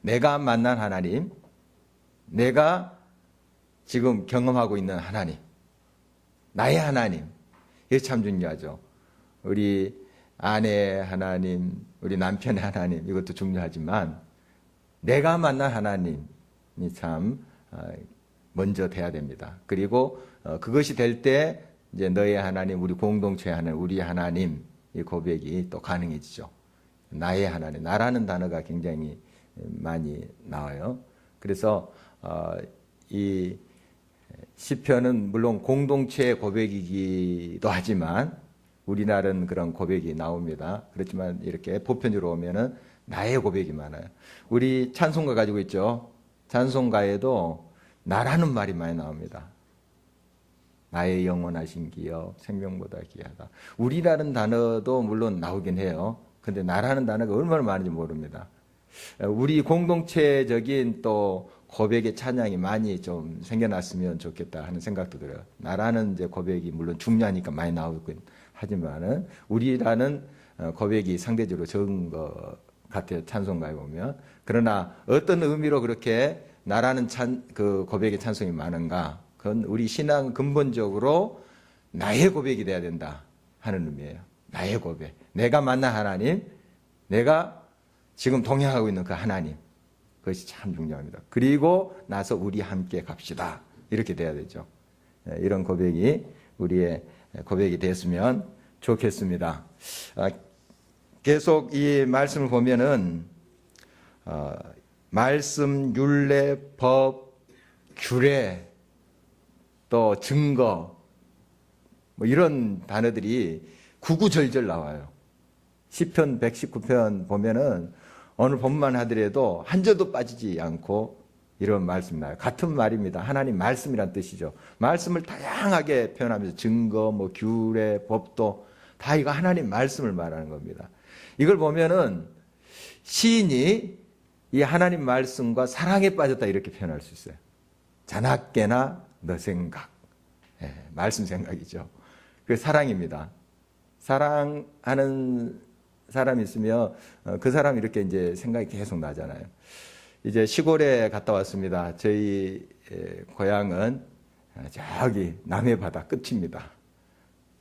내가 만난 하나님, 내가 지금 경험하고 있는 하나님, 나의 하나님, 이게 참 중요하죠. 우리 아내의 하나님, 우리 남편의 하나님, 이것도 중요하지만 내가 만난 하나님이 참 먼저 돼야 됩니다. 그리고 그것이 될 때 이제 너의 하나님, 우리 공동체의 하나님, 우리 하나님 이 고백이 또 가능해지죠. 나의 하나님, 나라는 단어가 굉장히 많이 나와요. 그래서 이 시편은 물론 공동체의 고백이기도 하지만 우리나라는 그런 고백이 나옵니다. 그렇지만 이렇게 보편적으로 오면은 나의 고백이 많아요. 우리 찬송가 가지고 있죠. 찬송가에도 나라는 말이 많이 나옵니다. 나의 영원하신 기업, 생명보다 귀하다. 우리라는 단어도 물론 나오긴 해요. 근데 나라는 단어가 얼마나 많은지 모릅니다. 우리 공동체적인 또 고백의 찬양이 많이 좀 생겨났으면 좋겠다 하는 생각도 들어요. 나라는 이제 고백이 물론 중요하니까 많이 나오긴 하지만은 우리라는 고백이 상대적으로 적은 것 같아요. 찬송가에 보면. 그러나 어떤 의미로 그렇게 나라는 그 고백의 찬송이 많은가? 그건 우리 신앙 근본적으로 나의 고백이 돼야 된다 하는 의미예요. 나의 고백. 내가 만난 하나님, 내가 지금 동행하고 있는 그 하나님. 그것이 참 중요합니다. 그리고 나서 우리 함께 갑시다. 이렇게 돼야 되죠. 이런 고백이 우리의 고백이 됐으면 좋겠습니다. 계속 이 말씀을 보면은 말씀, 율례, 법, 규례, 또 증거 뭐 이런 단어들이 구구절절 나와요. 시편 119편 보면은 어느 본만 하더라도 한 절도 빠지지 않고 이런 말씀이 나와요. 같은 말입니다. 하나님 말씀이란 뜻이죠. 말씀을 다양하게 표현하면서 증거, 뭐 규례, 법도 다 이거 하나님 말씀을 말하는 겁니다. 이걸 보면은 시인이 이 하나님 말씀과 사랑에 빠졌다 이렇게 표현할 수 있어요. 자나깨나 너 생각. 말씀 생각이죠. 그게 사랑입니다. 사랑하는 사람이 있으면 그 사람이 이렇게 이제 생각이 계속 나잖아요. 이제 시골에 갔다 왔습니다. 저희 고향은 저기 남해 바다 끝입니다.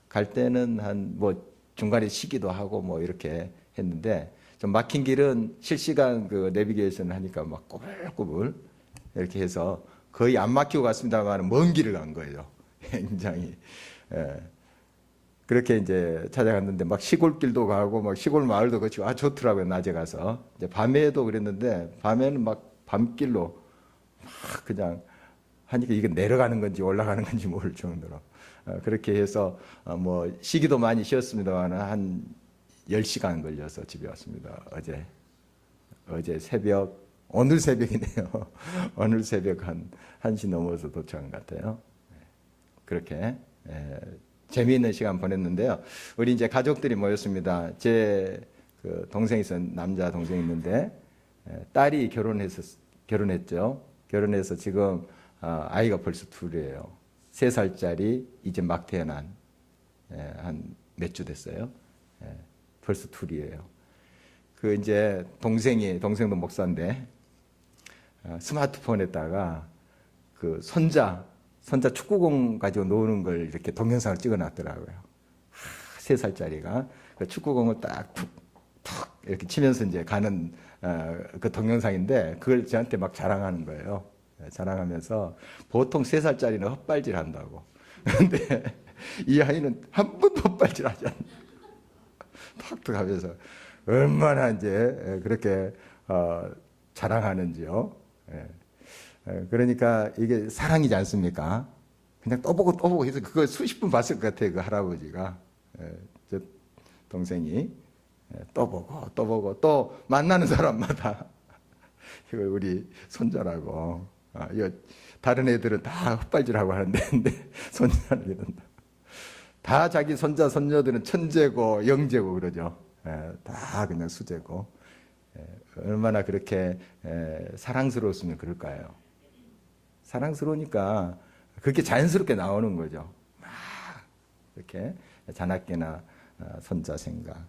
갈 때는 한 뭐 중간에 쉬기도 하고 뭐 이렇게 했는데 좀 막힌 길은 실시간 그 내비게이션 하니까 막 꼬불꼬불 이렇게 해서 거의 안 막히고 갔습니다만 먼 길을 간 거예요. 굉장히. 그렇게 이제 찾아갔는데 막 시골길도 가고 막 시골 마을도 거치고 좋더라고요. 낮에 가서. 이제 밤에도 그랬는데 밤에는 막 밤길로 막 그냥 하니까 이게 내려가는 건지 올라가는 건지 모를 정도로 그렇게 해서 뭐 쉬기도 많이 쉬었습니다만 한 10시간 걸려서 집에 왔습니다. 어제 새벽, 오늘 새벽이네요. 오늘 새벽 한 1시 넘어서 도착한 것 같아요. 그렇게 재미있는 시간 보냈는데요. 우리 이제 가족들이 모였습니다. 제 그 동생이 남자 동생이 있는데 딸이 결혼했죠. 결혼해서 지금 아이가 벌써 둘이에요. 3살짜리 이제 막 태어난 한 몇 주 됐어요. 벌써 둘이에요. 그 이제 동생도 목사인데 스마트폰에다가 그 손자 축구공 가지고 노는 걸 이렇게 동영상을 찍어놨더라고요. 3살짜리가 그 축구공을 딱 툭 이렇게 치면서 이제 가는 그 동영상인데 그걸 저한테 막 자랑하는 거예요. 자랑하면서 보통 3살짜리는 헛발질 한다고. 그런데 이 아이는 한 번도 헛발질 하지 않는 탁탁 하면서 얼마나 이제 그렇게 자랑하는지요. 그러니까 이게 사랑이지 않습니까? 그냥 또 보고 해서 그거 수십 분 봤을 것 같아요. 그 할아버지가. 저 동생이 또 보고 또 만나는 사람마다 이거 우리 손자라고. 이거 다른 애들은 다 헛발질하고 하는데 손자는 이런다. 다 자기 손자 손녀들은 천재고 영재고 그러죠. 다 그냥 수재고. 얼마나 그렇게 사랑스러웠으면 그럴까요? 사랑스러우니까 그렇게 자연스럽게 나오는 거죠. 막 이렇게 자나깨나 손자 생각,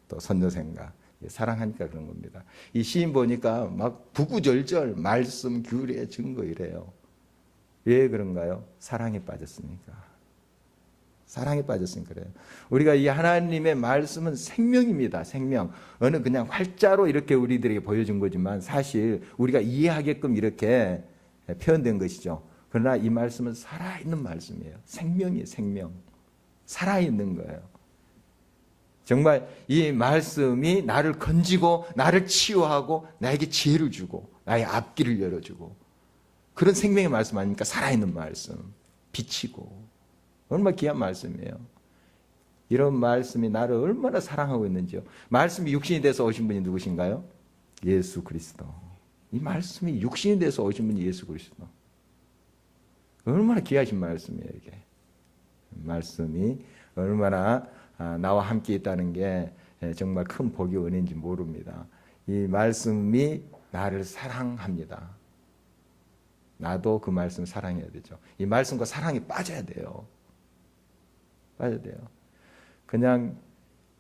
또 손녀 생각. 사랑하니까 그런 겁니다. 이 시인 보니까 막 구구절절 말씀, 규례, 증거 이래요. 왜 그런가요? 사랑에 빠졌으니까. 사랑에 빠졌으니까 그래요. 우리가 이 하나님의 말씀은 생명입니다. 생명. 어느 그냥 활자로 이렇게 우리들에게 보여준 거지만 사실 우리가 이해하게끔 이렇게 표현된 것이죠. 그러나 이 말씀은 살아있는 말씀이에요. 생명이에요. 생명. 살아있는 거예요. 정말 이 말씀이 나를 건지고 나를 치유하고 나에게 지혜를 주고 나의 앞길을 열어주고 그런 생명의 말씀 아닙니까? 살아있는 말씀. 비치고 얼마나 귀한 말씀이에요. 이런 말씀이 나를 얼마나 사랑하고 있는지요. 말씀이 육신이 돼서 오신 분이 누구신가요? 예수 그리스도. 이 말씀이 육신이 돼서 오신 분이 예수 그리스도. 얼마나 귀하신 말씀이에요, 이게. 말씀이 얼마나 나와 함께 있다는 게 정말 큰 복이 은혜인지 모릅니다. 이 말씀이 나를 사랑합니다. 나도 그 말씀 사랑해야 되죠. 이 말씀과 사랑이 빠져야 돼요. 빠져야 돼요. 그냥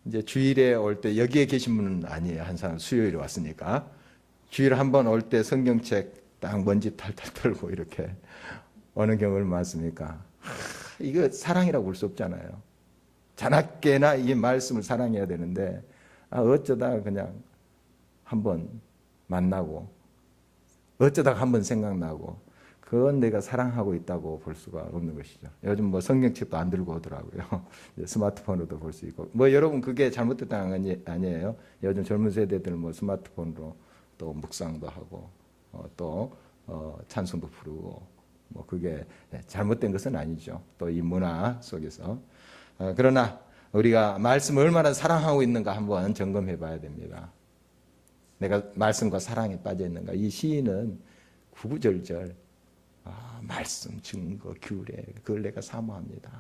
이제 주일에 올 때 여기에 계신 분은 아니에요. 한 사람 수요일에 왔으니까. 주일에 한번 올 때 성경책 딱 먼지 탈탈 털고 이렇게 어느 경우를 많습니까? 이거 사랑이라고 볼 수 없잖아요. 자나깨나 이 말씀을 사랑해야 되는데 어쩌다 그냥 한번 만나고 어쩌다가 한번 생각나고 그건 내가 사랑하고 있다고 볼 수가 없는 것이죠. 요즘 뭐 성경책도 안 들고 오더라고요. 스마트폰으로도 볼 수 있고. 뭐 여러분 그게 잘못됐다는 건 아니에요. 요즘 젊은 세대들은 뭐 스마트폰으로 또 묵상도 하고 또 찬송도 부르고 뭐 그게 잘못된 것은 아니죠. 또 이 문화 속에서. 그러나 우리가 말씀을 얼마나 사랑하고 있는가 한번 점검해 봐야 됩니다. 내가 말씀과 사랑에 빠져 있는가. 이 시인은 구구절절 말씀, 증거, 규례 그걸 내가 사모합니다.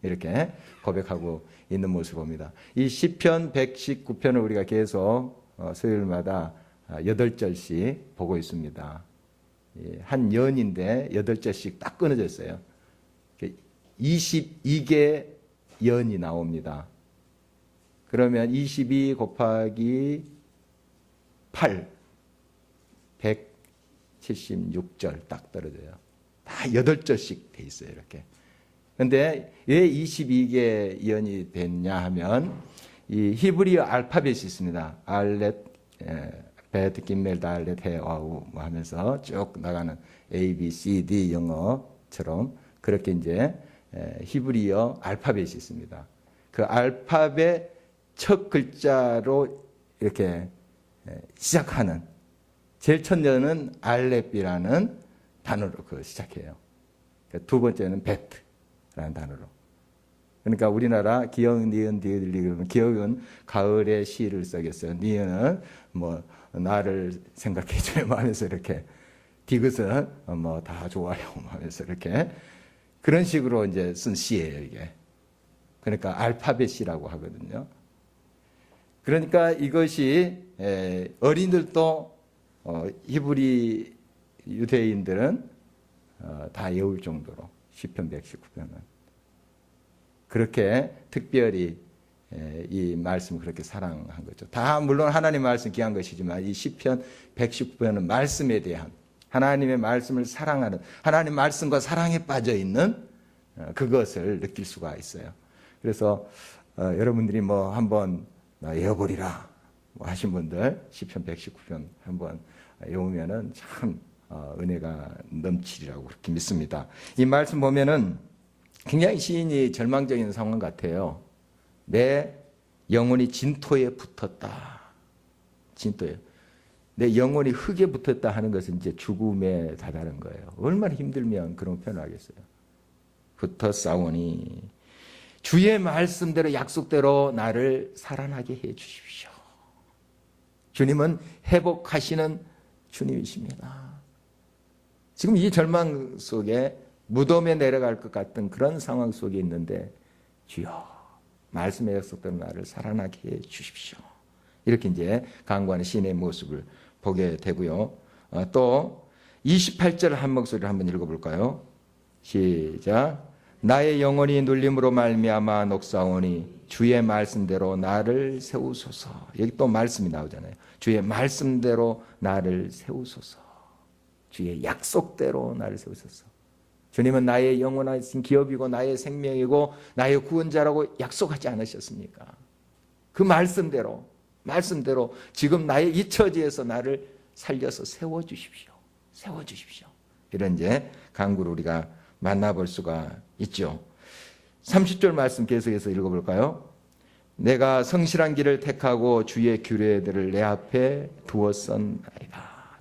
이렇게 고백하고 있는 모습을 봅니다. 이 시편 119편을 우리가 계속 수요일마다 8절씩 보고 있습니다. 한 연인데 8절씩 딱 끊어져 있어요. 22개 연이 나옵니다. 그러면 22 곱하기 8, 176절 딱 떨어져요. 다 8절씩 돼 있어요, 이렇게. 근데 왜 22개 연이 됐냐 하면 이 히브리어 알파벳이 있습니다. 알렛, 베트, 김멜, 달렛, 해, 와우 뭐 하면서 쭉 나가는 A, B, C, D 영어처럼 그렇게 이제 히브리어 알파벳이 있습니다. 그 알파벳 첫 글자로 이렇게 시작하는 제일 첫째는 알렙이라는 단어로 시작해요. 두 번째는 베트라는 단어로. 그러니까 우리나라 기역, 니은, 디귿, 그러면 기역은 가을에 시를 써겠어요. 니은은 뭐 나를 생각해줘요 하면서 이렇게 디귿은 뭐 다 좋아요 하면서 이렇게 그런 식으로 이제 쓴 시예요 이게. 그러니까 알파벳이라고 하거든요. 그러니까 이것이 어린들도 히브리 유대인들은 다 외울 정도로 시편 119편은 그렇게 특별히 이 말씀을 그렇게 사랑한 거죠. 다 물론 하나님 말씀 귀한 것이지만 이 시편 119편은 말씀에 대한 하나님의 말씀을 사랑하는 하나님 말씀과 사랑에 빠져 있는 그것을 느낄 수가 있어요. 그래서 여러분들이 뭐 한번 외워보리라 뭐 하신 분들 시편 119편 한번 외우면은 참 은혜가 넘치리라고 그렇게 믿습니다. 이 말씀 보면은 굉장히 시인이 절망적인 상황 같아요. 내 영혼이 진토에 붙었다. 진토에. 내 영혼이 흙에 붙었다 하는 것은 이제 죽음에 다다른 거예요. 얼마나 힘들면 그런 표현을 하겠어요. 붙어 싸우니 주의 말씀대로 약속대로 나를 살아나게 해 주십시오. 주님은 회복하시는 주님이십니다. 지금 이 절망 속에 무덤에 내려갈 것 같은 그런 상황 속에 있는데 주여 말씀의 약속대로 나를 살아나게 해 주십시오. 이렇게 이제 간구하는 시인의 모습을 보게 되고요. 또 28절 한 목소리를 한번 읽어볼까요? 시작. 나의 영혼이 눌림으로 말미암아 녹사오니 주의 말씀대로 나를 세우소서. 여기 또 말씀이 나오잖아요. 주의 말씀대로 나를 세우소서. 주의 약속대로 나를 세우소서. 주님은 나의 영원하신 기업이고 나의 생명이고 나의 구원자라고 약속하지 않으셨습니까? 그 말씀대로 지금 나의 이 처지에서 나를 살려서 세워주십시오. 세워주십시오. 이런 이제 간구를 우리가 만나볼 수가 있죠. 30절 말씀 계속해서 읽어볼까요? 내가 성실한 길을 택하고 주의 규례들을 내 앞에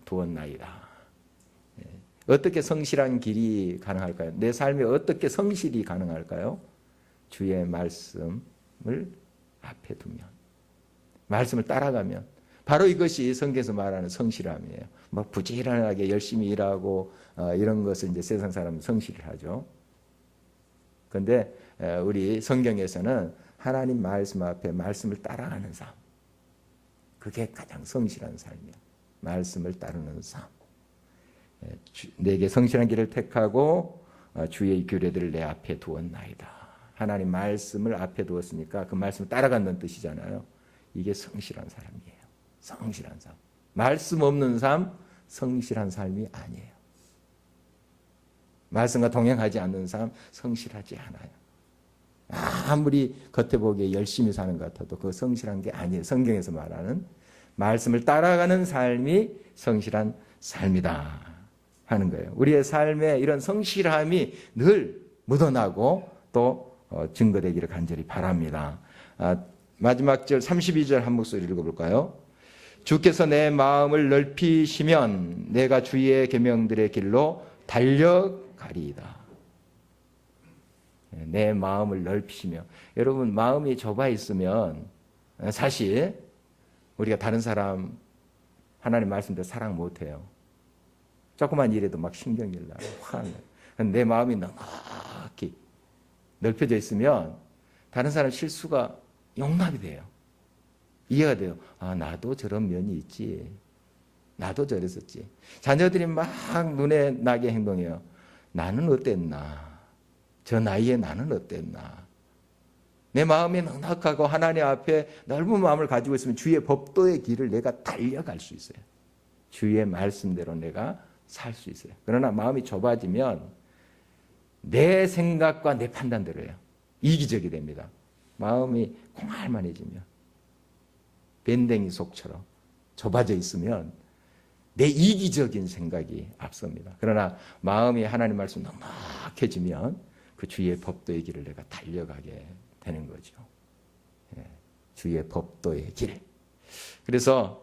두었나이다. 어떻게 성실한 길이 가능할까요? 내 삶에 어떻게 성실이 가능할까요? 주의 말씀을 앞에 두면, 말씀을 따라가면, 바로 이것이 성경에서 말하는 성실함이에요. 뭐 부지런하게 열심히 일하고 이런 것을 이제 세상 사람은 성실을 하죠. 그런데 우리 성경에서는 하나님 말씀 앞에 말씀을 따라가는 삶, 그게 가장 성실한 삶이에요. 말씀을 따르는 삶. 내게 성실한 길을 택하고 주의 규례들을 내 앞에 두었나이다. 하나님 말씀을 앞에 두었으니까 그 말씀을 따라간다는 뜻이잖아요. 이게 성실한 사람이에요. 성실한 삶. 말씀 없는 삶, 성실한 삶이 아니에요. 말씀과 동행하지 않는 삶, 성실하지 않아요. 아무리 겉에 보기에 열심히 사는 것 같아도 그거 성실한 게 아니에요. 성경에서 말하는 말씀을 따라가는 삶이 성실한 삶이다 하는 거예요. 우리의 삶에 이런 성실함이 늘 묻어나고 또 증거되기를 간절히 바랍니다. 마지막 절 32절 한 목소리 읽어볼까요? 주께서 내 마음을 넓히시면 내가 주의 계명들의 길로 달려가리이다. 내 마음을 넓히시며, 여러분 마음이 좁아 있으면 사실 우리가 다른 사람 하나님 말씀대로 사랑 못해요. 조그만 일에도 막 신경질 나요. 화나요. 내 마음이 넉넉히 넓혀져 있으면 다른 사람 실수가 용납이 돼요. 이해가 돼요. 아, 나도 저런 면이 있지. 나도 저랬었지. 자녀들이 막 눈에 나게 행동해요. 나는 어땠나? 저 나이에 나는 어땠나? 내 마음이 넉넉하고 하나님 앞에 넓은 마음을 가지고 있으면 주의 법도의 길을 내가 달려갈 수 있어요. 주의 말씀대로 내가 살 수 있어요. 그러나 마음이 좁아지면 내 생각과 내 판단대로 해요. 이기적이 됩니다. 마음이 콩알만해지면 밴댕이 속처럼 좁아져 있으면 내 이기적인 생각이 앞섭니다. 그러나 마음이 하나님 말씀 넉넉해지면 그 주의 법도의 길을 내가 달려가게 되는 거죠. 주의 법도의 길. 그래서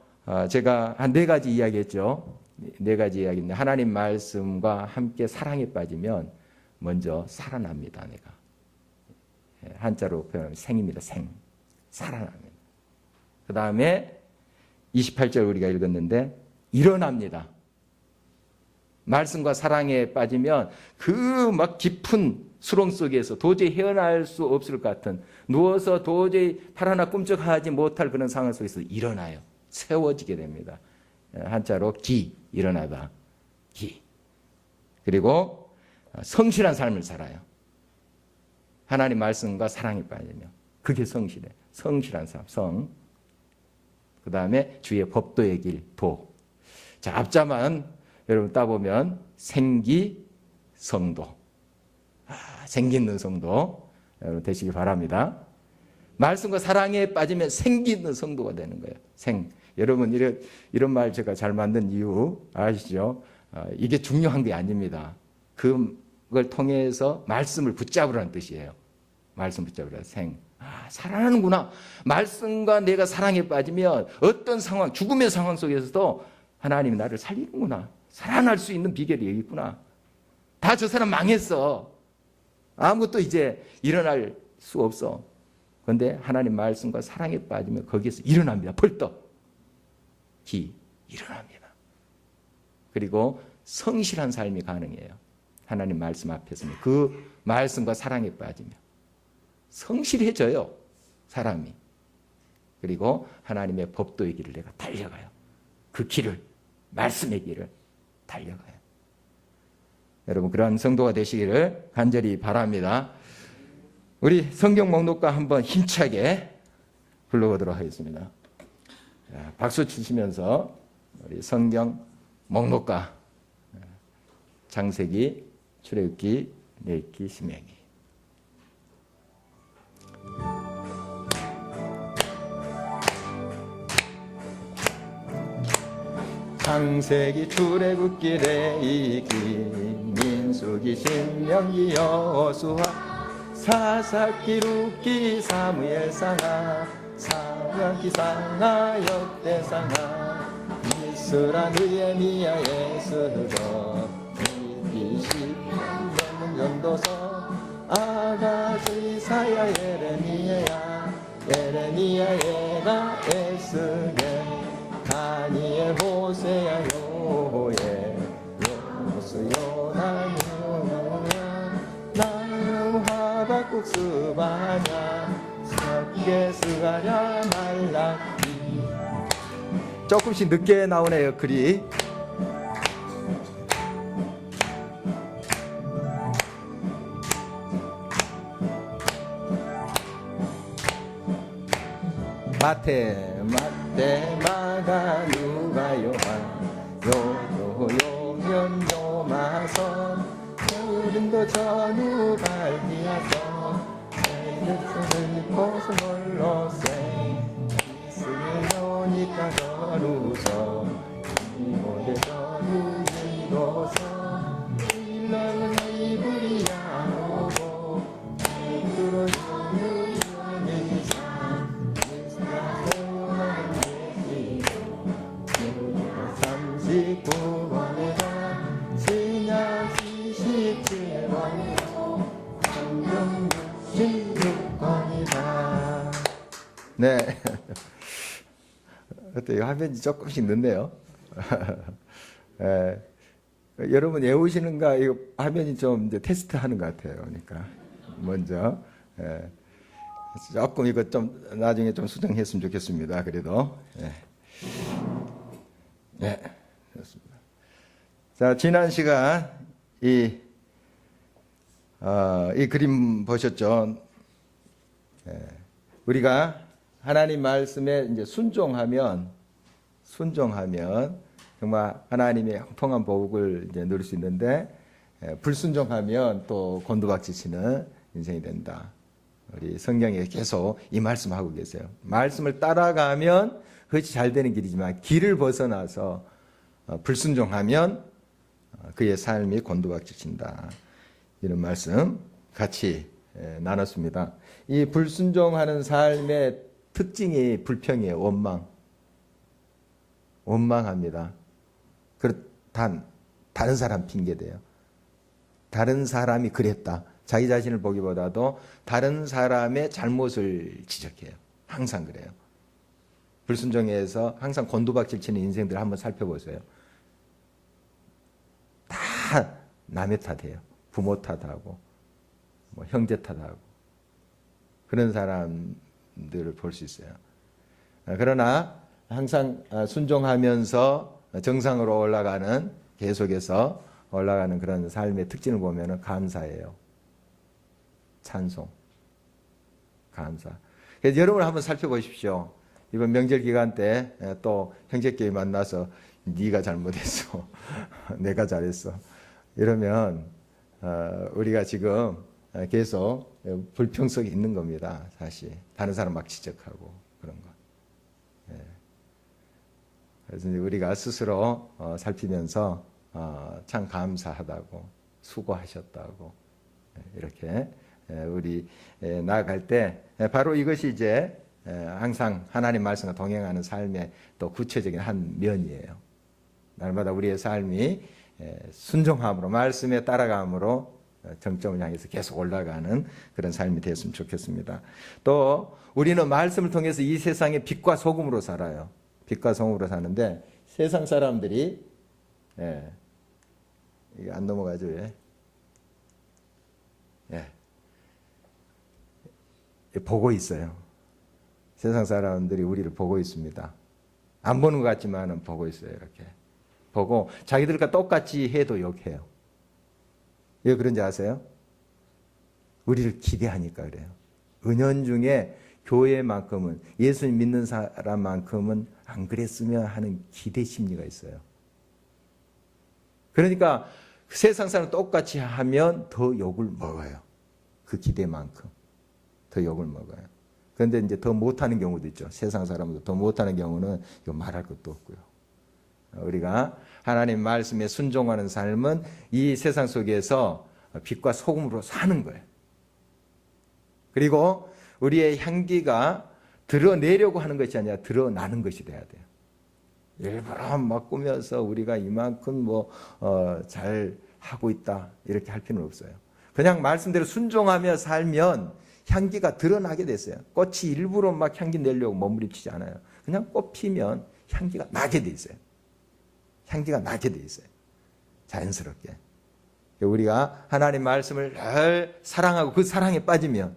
제가 한 4가지 이야기했죠. 4가지 이야기인데 하나님 말씀과 함께 사랑에 빠지면 먼저 살아납니다. 내가. 한자로 표현하면 생입니다. 생. 살아납니다. 그 다음에 28절 우리가 읽었는데 일어납니다. 말씀과 사랑에 빠지면 그 막 깊은 수렁 속에서 도저히 헤어날 수 없을 것 같은, 누워서 도저히 팔 하나 꿈쩍하지 못할 그런 상황 속에서 일어나요. 세워지게 됩니다. 한자로 기, 일어나다. 기. 그리고 성실한 삶을 살아요. 하나님 말씀과 사랑에 빠지면 그게 성실해. 성실한 삶, 성. 그 다음에 주의 법도의 길, 도. 자, 앞자만 여러분 따보면 생기, 성도. 생기 있는 성도 여러분 되시기 바랍니다. 말씀과 사랑에 빠지면 생기 있는 성도가 되는 거예요. 생. 여러분 이런 말 제가 잘 만든 이유 아시죠? 이게 중요한 게 아닙니다. 그걸 통해서 말씀을 붙잡으라는 뜻이에요. 말씀 붙잡으라. 생. 살아나는구나. 말씀과 내가 사랑에 빠지면 어떤 상황, 죽음의 상황 속에서도 하나님이 나를 살리는구나. 살아날 수 있는 비결이 여기 있구나. 다 저 사람 망했어. 아무것도 이제 일어날 수 없어. 그런데 하나님 말씀과 사랑에 빠지면 거기에서 일어납니다. 벌떡. 일어납니다. 그리고 성실한 삶이 가능해요. 하나님 말씀 앞에서는 그 말씀과 사랑에 빠지면 성실해져요. 사람이. 그리고 하나님의 법도의 길을 내가 달려가요. 그 길을, 말씀의 길을 달려가요. 여러분 그러한 성도가 되시기를 간절히 바랍니다. 우리 성경 목록과 한번 힘차게 불러보도록 하겠습니다. 자, 박수 치시면서 우리 성경 목록과 창세기, 출애굽기, 레위기, 신명기. 창세기, 출애굽기, 레위기, 민수기, 신명기, 여호수아, 사사기, 룻기, 사무엘상하, 사무엘기상하, 역대상하, 미스라, 느헤미야, 에스더, 이시편, 전도서, 아가스, 이사야, 예레미야, 예나, 에스겔, 다니엘, 호세야, 요엘, 요스, 요나, 나음, 하박국, 스바냐, 석계, 스가랴, 말라기. 조금씩 늦게 나오네요, 글이. 마태, 마가, 누가, 요한, 요면, 요마선, 요린도, 전후, 갈디아서, 에르스를 포스, 놀로세, 이스를 요니까, 거루서, 이모데, 전후, 이로서, 일러는 이브리야, 오고, 에르로, 요유, 네. 어때요? 화면이 조금씩 늦네요. 여러분 외우시는가? 이거 화면이 좀 이제 테스트 하는 것 같아요. 그러니까 먼저 조금 이거 좀 나중에 좀 수정했으면 좋겠습니다. 그래도 그렇습니다. 자, 지난 시간 이 그림 보셨죠? 우리가 하나님 말씀에 이제 순종하면 정말 하나님의 형통한 복을 이제 누릴 수 있는데, 불순종하면 또 곤두박질치는 인생이 된다. 우리 성경에 계속 이 말씀하고 계세요. 말씀을 따라가면 그것이 잘 되는 길이지만 길을 벗어나서 불순종하면 그의 삶이 곤두박질친다. 이런 말씀 같이 나눴습니다. 이 불순종하는 삶의 특징이 불평이에요. 원망합니다. 다른 사람 핑계대요. 다른 사람이 그랬다. 자기 자신을 보기보다도 다른 사람의 잘못을 지적해요. 항상 그래요. 불순종해서 항상 곤두박질 치는 인생들을 한번 살펴보세요. 다 남의 탓이에요. 부모 탓하고 뭐 형제 탓하고 그런 사람들을 볼 수 있어요. 그러나 항상 순종하면서 정상으로 올라가는, 계속해서 올라가는 그런 삶의 특징을 보면 감사해요. 찬송, 감사. 그래서 여러분 한번 살펴보십시오. 이번 명절 기간 때 또 형제끼리 만나서 네가 잘못했어, 내가 잘했어 이러면 우리가 지금 계속 불평 속에 있는 겁니다. 사실 다른 사람 막 지적하고 그런 거. 그래서 우리가 스스로 살피면서 참 감사하다고, 수고하셨다고 이렇게 우리 나아갈 때 바로 이것이 이제 항상 하나님 말씀과 동행하는 삶의 또 구체적인 한 면이에요. 날마다 우리의 삶이 순종함으로, 말씀에 따라감으로 정점을 향해서 계속 올라가는 그런 삶이 되었으면 좋겠습니다. 또 우리는 말씀을 통해서 이 세상의 빛과 소금으로 살아요. 빛과 소금으로 사는데 세상 사람들이 이게 안 넘어가죠. 보고 있어요. 세상 사람들이 우리를 보고 있습니다. 안 보는 것 같지만은 보고 있어요. 이렇게 보고 자기들과 똑같이 해도 욕해요. 왜 그런지 아세요? 우리를 기대하니까 그래요. 은연중에 교회만큼은, 예수님 믿는 사람만큼은 안 그랬으면 하는 기대 심리가 있어요. 그러니까 세상 사람 똑같이 하면 더 욕을 먹어요. 그 기대만큼 더 욕을 먹어요. 그런데 이제 더 못하는 경우도 있죠. 세상 사람도 더 못하는 경우는 이거 말할 것도 없고요. 우리가 하나님 말씀에 순종하는 삶은 이 세상 속에서 빛과 소금으로 사는 거예요. 그리고 우리의 향기가 드러내려고 하는 것이 아니라 드러나는 것이 돼야 돼요. 일부러 막 꾸며서 우리가 이만큼 잘 하고 있다 이렇게 할 필요는 없어요. 그냥 말씀대로 순종하며 살면 향기가 드러나게 됐어요. 꽃이 일부러 막 향기 내려고 몸부림치지 않아요. 그냥 꽃 피면 향기가 나게 돼 있어요. 향기가 나게 돼 있어요. 자연스럽게. 우리가 하나님 말씀을 늘 사랑하고 그 사랑에 빠지면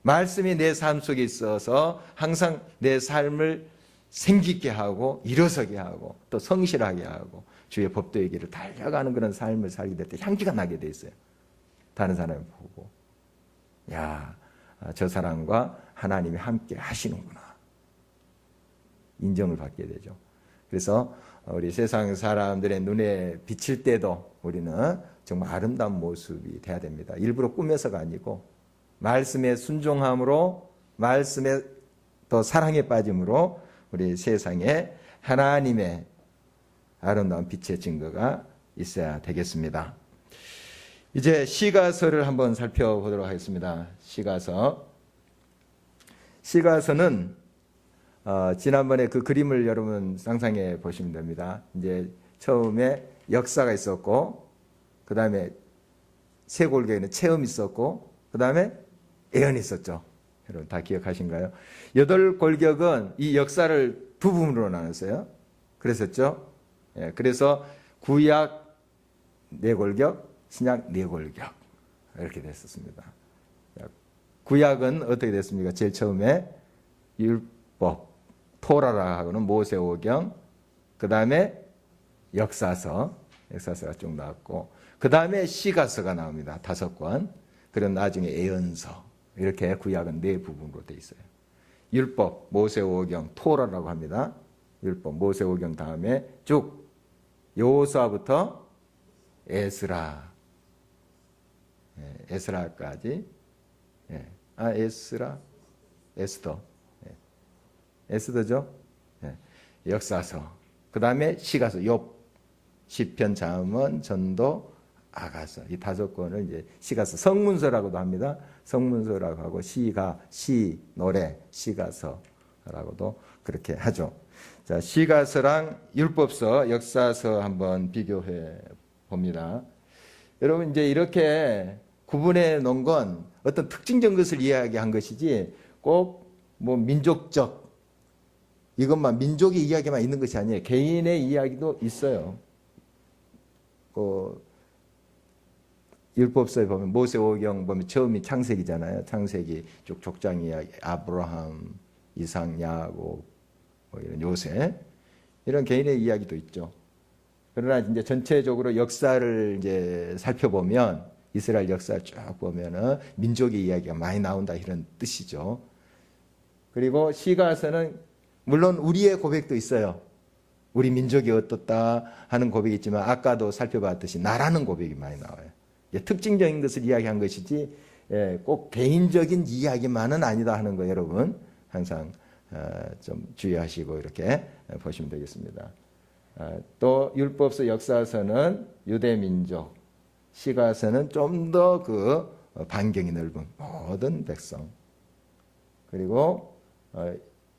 말씀이 내 삶 속에 있어서 항상 내 삶을 생기게 하고 일어서게 하고 또 성실하게 하고 주의 법도의 길을 달려가는 그런 삶을 살게 될 때 향기가 나게 돼 있어요. 다른 사람이 보고 야, 저 사람과 하나님이 함께 하시는구나. 인정을 받게 되죠. 그래서 우리 세상 사람들의 눈에 비칠 때도 우리는 정말 아름다운 모습이 돼야 됩니다. 일부러 꾸며서가 아니고 말씀에 순종함으로 말씀에 또 사랑에 빠짐으로 우리 세상에 하나님의 아름다운 빛의 증거가 있어야 되겠습니다. 이제 시가서를 한번 살펴보도록 하겠습니다. 시가서는 지난번에 그 그림을 여러분 상상해 보시면 됩니다. 이제 처음에 역사가 있었고, 그 다음에 세 골격에는 체험이 있었고, 그 다음에 예언이 있었죠. 여러분 다 기억하신가요? 8골격은 이 역사를 두 부분으로 나눴어요. 그랬었죠? 예, 그래서 구약 4골격, 신약 4골격 이렇게 됐었습니다. 구약은 어떻게 됐습니까? 제일 처음에 율법, 토라라하고는 모세오경, 그 다음에 역사서가 쭉 나왔고, 그 다음에 시가서가 나옵니다. 5권. 그리고 나중에 예언서. 이렇게 구약은 4부분으로 되어 있어요. 율법, 모세오경, 토라라고 합니다. 율법, 모세오경 다음에 쭉 여호수아부터 에스라, 에스라까지. 에스더. 에스더죠. 역사서. 그 다음에 시가서, 욥, 시편, 잠언, 전도, 아가서. 이 5권을 이제 시가서, 성문서라고도 합니다. 성문서라고 하고 시, 노래, 시가서라고도 그렇게 하죠. 자, 시가서랑 율법서, 역사서 한번 비교해 봅니다. 여러분 이제 이렇게 구분해 놓은 건 어떤 특징적인 것을 이야기한 것이지 꼭 뭐 민족적 이것만 민족의 이야기만 있는 것이 아니에요. 개인의 이야기도 있어요. 율법서에 보면 모세오경 보면 처음이 창세기잖아요. 창세기 쭉 족장 이야기, 아브라함, 이삭, 야곱, 이런 요셉 이런 개인의 이야기도 있죠. 그러나 이제 전체적으로 역사를 이제 살펴보면 이스라엘 역사를 쭉 보면은 민족의 이야기가 많이 나온다 이런 뜻이죠. 그리고 시가서는 물론 우리의 고백도 있어요. 우리 민족이 어떻다 하는 고백이 있지만 아까도 살펴봤듯이 나라는 고백이 많이 나와요. 특징적인 것을 이야기한 것이지 꼭 개인적인 이야기만은 아니다 하는 거 여러분 항상 좀 주의하시고 이렇게 보시면 되겠습니다. 또 율법서 역사서는 유대민족, 시가서는 좀 더 그 반경이 넓은 모든 백성, 그리고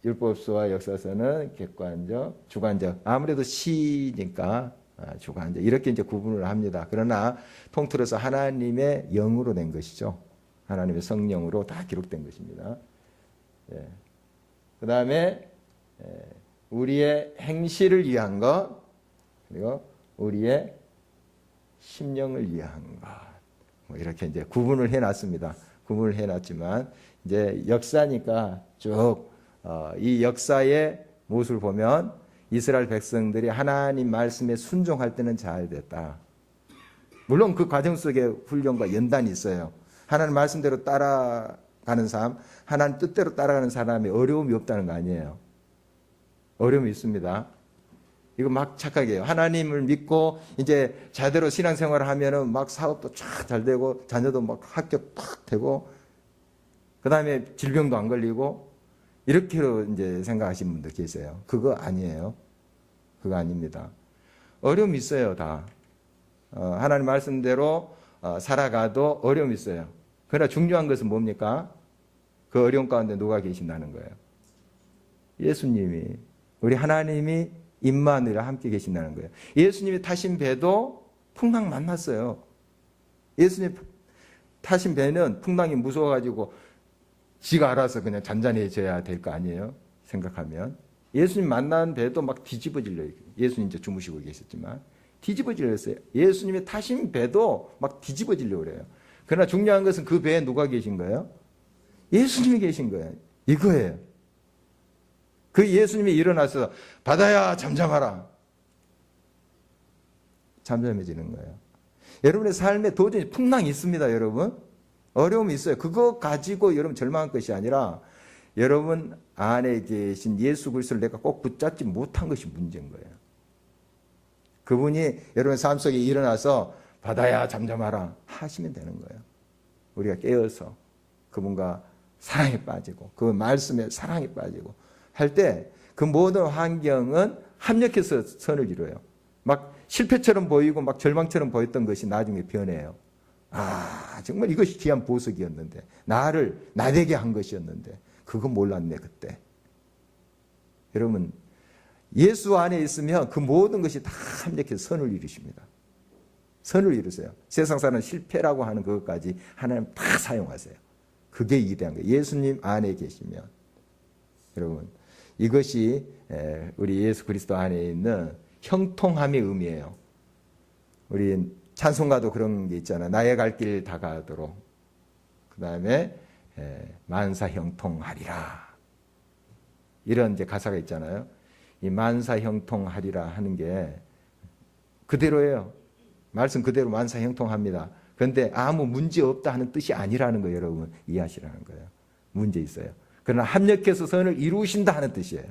율법서와 역사서는 객관적, 주관적, 아무래도 시니까 주관적 이렇게 이제 구분을 합니다. 그러나 통틀어서 하나님의 영으로 된 것이죠. 하나님의 성령으로 다 기록된 것입니다. 그 다음에 우리의 행실을 위한 것, 그리고 우리의 심령을 위한 것, 뭐 이렇게 이제 구분을 해놨습니다. 구분을 해놨지만 이제 역사니까 쭉 이 역사의 모습을 보면 이스라엘 백성들이 하나님 말씀에 순종할 때는 잘 됐다. 물론 그 과정 속에 훈련과 연단이 있어요. 하나님 말씀대로 따라가는 삶, 하나님 뜻대로 따라가는 사람이 어려움이 없다는 거 아니에요. 어려움이 있습니다. 이거 막 착하게 해요. 하나님을 믿고 이제 제대로 신앙생활을 하면은 막 사업도 쫙 잘 되고 자녀도 막 합격 탁 되고 그 다음에 질병도 안 걸리고 이렇게로 이제 생각하시는 분들 계세요. 그거 아니에요. 그거 아닙니다. 어려움이 있어요, 다. 하나님 말씀대로 살아가도 어려움이 있어요. 그러나 중요한 것은 뭡니까? 그 어려움 가운데 누가 계신다는 거예요. 예수님이, 우리 하나님이 임마누엘과 함께 계신다는 거예요. 예수님이 타신 배도 풍랑 만났어요. 예수님 타신 배는 풍랑이 무서워가지고 지가 알아서 그냥 잔잔해져야 될 거 아니에요? 생각하면. 예수님 만난 배도 막 뒤집어질려요. 예수님 이제 주무시고 계셨지만. 뒤집어질렸어요. 예수님이 타신 배도 막 뒤집어지려고 그래요. 그러나 중요한 것은 그 배에 누가 계신 거예요? 예수님이 계신 거예요. 이거예요. 그 예수님이 일어나서 바다야 잠잠하라. 잠잠해지는 거예요. 여러분의 삶에 도저히 풍랑이 있습니다, 여러분. 어려움이 있어요. 그거 가지고 여러분 절망할 것이 아니라 여러분 안에 계신 예수 그리스도를 내가 꼭 붙잡지 못한 것이 문제인 거예요. 그분이 여러분 삶 속에 일어나서 바다야 잠잠하라 하시면 되는 거예요. 우리가 깨어서 그분과 사랑에 빠지고 그 말씀에 사랑에 빠지고 할 때 그 모든 환경은 합력해서 선을 이루어요. 막 실패처럼 보이고 막 절망처럼 보였던 것이 나중에 변해요. 아, 정말 이것이 귀한 보석이었는데 나를 나되게 한 것이었는데 그거 몰랐네 그때. 여러분 예수 안에 있으면 그 모든 것이 다 합력해서 선을 이루십니다. 선을 이루세요. 세상 사람은 실패라고 하는 그것까지 하나님 다 사용하세요. 그게 위대한 거예요. 예수님 안에 계시면. 여러분 이것이 우리 예수 그리스도 안에 있는 형통함의 의미예요. 우리 찬송가도 그런 게 있잖아요. 나의 갈 길 다가도록. 그 다음에 만사 형통하리라. 이런 이제 가사가 있잖아요. 이 만사 형통하리라 하는 게 그대로예요. 말씀 그대로 만사 형통합니다. 그런데 아무 문제 없다 하는 뜻이 아니라는 거 여러분 이해하시라는 거예요. 문제 있어요. 그러나 합력해서 선을 이루신다 하는 뜻이에요.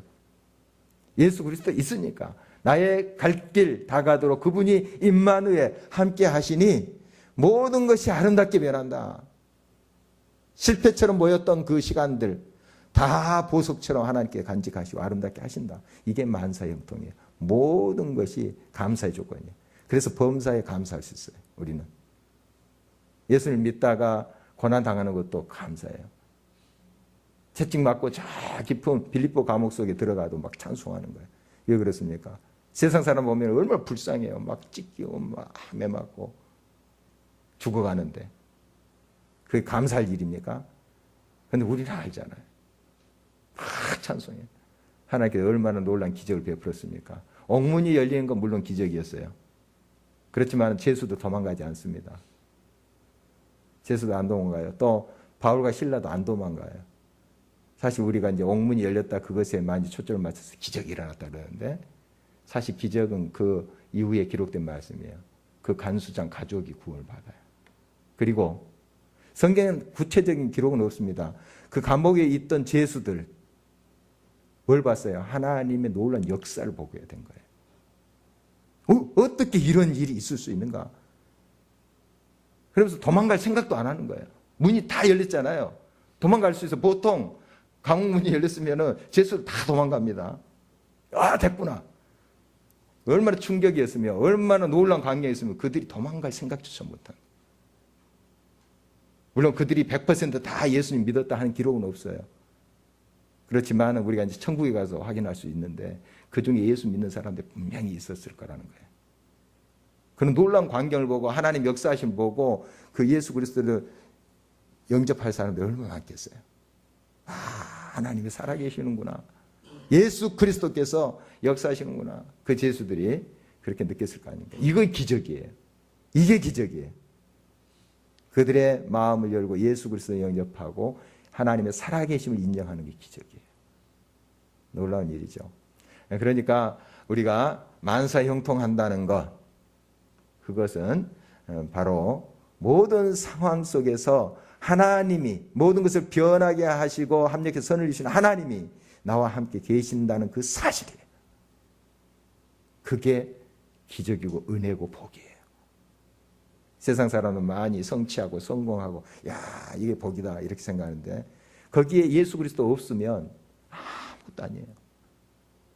예수 그리스도 있으니까 나의 갈 길 다가도록 그분이 임마누엘 함께 하시니 모든 것이 아름답게 변한다. 실패처럼 보였던 그 시간들 다 보석처럼 하나님께 간직하시고 아름답게 하신다. 이게 만사형통이에요. 모든 것이 감사의 조건이에요. 그래서 범사에 감사할 수 있어요. 우리는 예수를 믿다가 고난당하는 것도 감사해요. 채찍 맞고 저 깊은 빌립보 감옥 속에 들어가도 막 찬송하는 거예요. 왜 그렇습니까? 세상 사람 보면 얼마나 불쌍해요. 막 찢기고 막 매 맞고 죽어가는데 그게 감사할 일입니까? 그런데 우리는 알잖아요. 막 찬송해요. 하나님께서 얼마나 놀라운 기적을 베풀었습니까? 옥문이 열리는 건 물론 기적이었어요. 그렇지만 제수도 도망가지 않습니다. 제수도 안 도망가요. 또 바울과 실라도 안 도망가요. 사실 우리가 이제 옥문이 열렸다 그것에 많이 초점을 맞춰서 기적이 일어났다 그러는데 사실 기적은 그 이후에 기록된 말씀이에요. 그 간수장 가족이 구원을 받아요. 그리고 성경엔 구체적인 기록은 없습니다. 그 감옥에 있던 제수들 뭘 봤어요? 하나님의 놀라운 역사를 보게 된 거예요. 어떻게 이런 일이 있을 수 있는가? 그러면서 도망갈 생각도 안 하는 거예요. 문이 다 열렸잖아요. 도망갈 수 있어. 보통 감옥문이 열렸으면 제수들 다 도망갑니다. 아, 됐구나. 얼마나 충격이었으며 얼마나 놀라운 광경이었으면 그들이 도망갈 생각조차 못한. 물론 그들이 100% 예수님 믿었다 하는 기록은 없어요. 그렇지만 우리가 이제 천국에 가서 확인할 수 있는데 그중에 예수 믿는 사람들 분명히 있었을 거라는 거예요. 그런 놀라운 광경을 보고 하나님 역사하심을 보고 그 예수 그리스도를 영접할 사람들이 얼마나 많겠어요. 아, 하나님이 살아계시는구나. 예수 그리스도께서 역사하시는구나. 그 제수들이 그렇게 느꼈을 거 아닙니까? 이거 기적이에요. 이게 기적이에요. 그들의 마음을 열고 예수 그리스도를 영접하고 하나님의 살아계심을 인정하는 게 기적이에요. 놀라운 일이죠. 그러니까 우리가 만사형통한다는 것, 그것은 바로 모든 상황 속에서 하나님이 모든 것을 변하게 하시고 합력해서 선을 이루시는 하나님이 나와 함께 계신다는 그 사실이에요. 그게 기적이고 은혜고 복이에요. 세상 사람은 많이 성취하고 성공하고 야 이게 복이다 이렇게 생각하는데 거기에 예수 그리스도 없으면 아무것도 아니에요.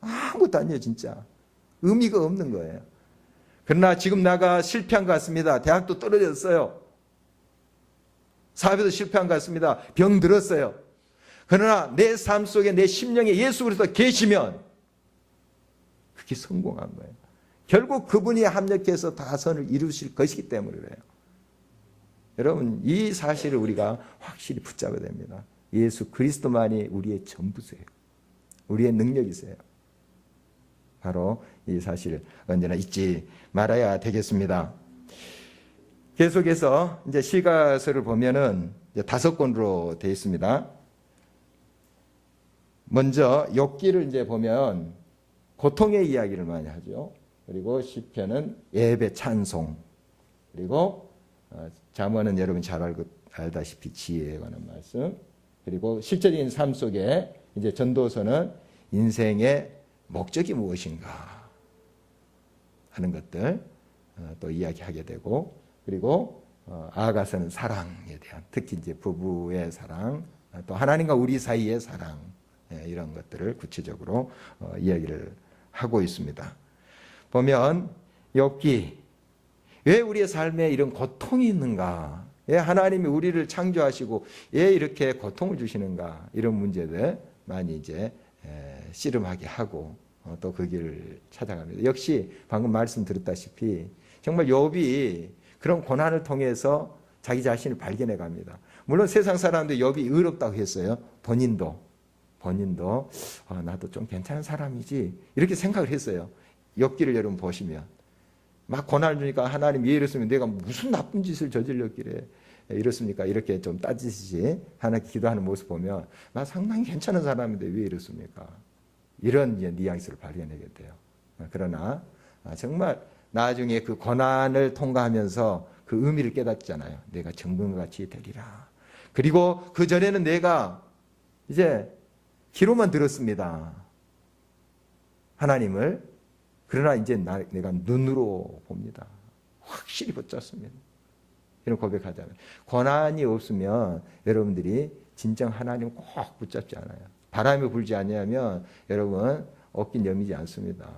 아무것도 아니에요. 진짜 의미가 없는 거예요. 그러나 지금 나가 실패한 것 같습니다. 대학도 떨어졌어요. 사업에도 실패한 것 같습니다. 병 들었어요. 그러나 내 삶 속에 내 심령에 예수 그리스도 계시면 그게 성공한 거예요. 결국 그분이 합력해서 다 선을 이루실 것이기 때문에 그래요. 여러분 이 사실을 우리가 확실히 붙잡아야 됩니다. 예수 그리스도만이 우리의 전부세요. 우리의 능력이세요. 바로 이 사실을 언제나 잊지 말아야 되겠습니다. 계속해서 이제 시가서를 보면은 이제 5권으로 되어 있습니다. 먼저 욥기를 이제 보면 고통의 이야기를 많이 하죠. 그리고 시편은 예배 찬송, 그리고 잠언은 여러분 잘 알다시피 지혜에 관한 말씀, 그리고 실제적인 삶 속에 이제 전도서는 인생의 목적이 무엇인가 하는 것들 또 이야기하게 되고, 그리고 아가서는 사랑에 대한, 특히 이제 부부의 사랑, 또 하나님과 우리 사이의 사랑, 이런 것들을 구체적으로 이야기를 하고 있습니다. 보면 욥기, 왜 우리의 삶에 이런 고통이 있는가? 왜 하나님이 우리를 창조하시고 왜 이렇게 고통을 주시는가? 이런 문제들 많이 이제 씨름하게 하고 또 그 길을 찾아갑니다. 역시 방금 말씀드렸다시피 정말 욥이 그런 고난을 통해서 자기 자신을 발견해 갑니다. 물론 세상 사람들이 욥이 의롭다고 했어요. 본인도 나도 좀 괜찮은 사람이지 이렇게 생각을 했어요. 욥기를 여러분 보시면 막 고난을 주니까 하나님 왜 이랬으면 내가 무슨 나쁜 짓을 저질렀기래 이렇습니까? 이렇게 좀 따지시지 하나님께 기도하는 모습 보면 나 상당히 괜찮은 사람인데 왜 이렇습니까? 이런 뉘앙스를 발견하게 돼요. 그러나 정말 나중에 그 고난을 통과하면서 그 의미를 깨닫잖아요. 내가 정금과 같이 되리라. 그리고 그 전에는 내가 이제 귀로만 들었습니다. 하나님을. 그러나 이제 내가 눈으로 봅니다. 확실히 붙잡습니다. 이런 고백하잖아요. 고난이 없으면 여러분들이 진정 하나님을 꼭 붙잡지 않아요. 바람이 불지 않으면 여러분 어깨 여미지 않습니다.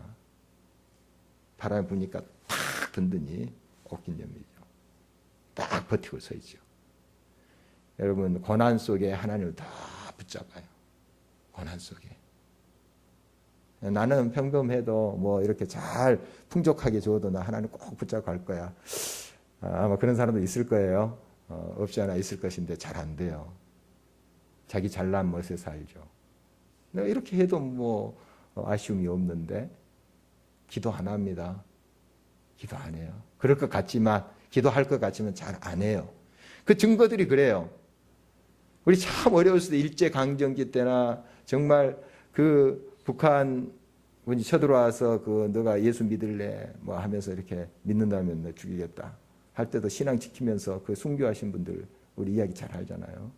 바람이 부니까 탁 든더니 어깨 여미죠. 딱 버티고 서 있죠. 여러분 고난 속에 하나님을 다 붙잡아요. 고난 속에. 나는 평범해도 뭐 이렇게 잘 풍족하게 줘도 나 하나님 꼭 붙잡고 갈 거야. 아마 그런 사람도 있을 거예요. 없지 않아 있을 것인데 잘 안 돼요. 자기 잘난 멋에 살죠. 내가 이렇게 해도 뭐 아쉬움이 없는데 기도 안 합니다. 기도 안 해요. 그럴 것 같지만 기도할 것 같지만 잘 안 해요. 그 증거들이 그래요. 우리 참 어려웠을 때 일제강점기 때나 정말 그 북한 분이 쳐들어와서 그 너가 예수 믿을래 뭐 하면서 이렇게 믿는다면 너 죽이겠다 할 때도 신앙 지키면서 그 순교하신 분들 우리 이야기 잘 알잖아요.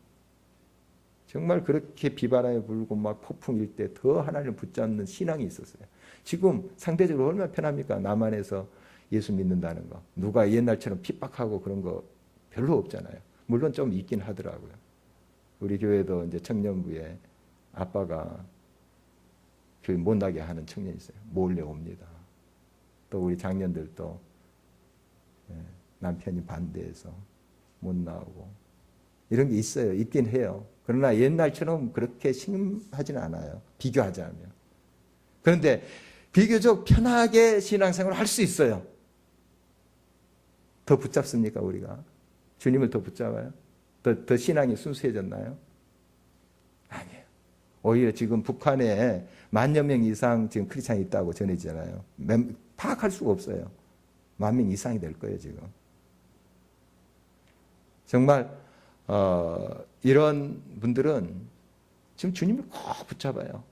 정말 그렇게 비바람이 불고 막 폭풍일 때 더 하나님을 붙잡는 신앙이 있었어요. 지금 상대적으로 얼마나 편합니까? 남한에서 예수 믿는다는 거. 누가 옛날처럼 핍박하고 그런 거 별로 없잖아요. 물론 좀 있긴 하더라고요. 우리 교회도 이제 청년부에 아빠가 교회 못 나게 하는 청년이 있어요. 몰려옵니다. 또 우리 장년들도 남편이 반대해서 못 나오고 이런 게 있어요. 있긴 해요. 그러나 옛날처럼 그렇게 심하지는 않아요. 비교하자면. 그런데 비교적 편하게 신앙생활을 할 수 있어요. 더 붙잡습니까 우리가? 주님을 더 붙잡아요? 더 신앙이 순수해졌나요? 아니에요. 오히려 지금 북한에 10,000여 명 이상 지금 크리스찬이 있다고 전해지잖아요. 파악할 수가 없어요. 10,000명 이상이 될 거예요 지금. 정말 이런 분들은 지금 주님을 꼭 붙잡아요.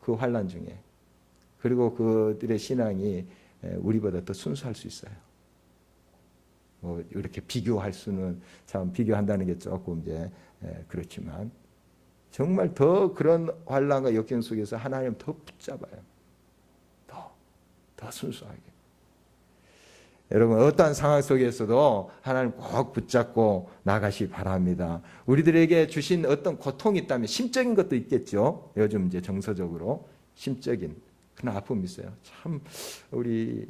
그 환난 중에. 그리고 그들의 신앙이 우리보다 더 순수할 수 있어요. 뭐 이렇게 비교할 수는 참 비교한다는 게 조금 이제 그렇지만 정말 더 그런 환난과 역경 속에서 하나님 더 붙잡아요. 더 순수하게. 여러분 어떠한 상황 속에서도 하나님 꼭 붙잡고 나가시 바랍니다. 우리들에게 주신 어떤 고통이 있다면 심적인 것도 있겠죠. 요즘 이제 정서적으로 심적인 그런 아픔이 있어요. 참 우리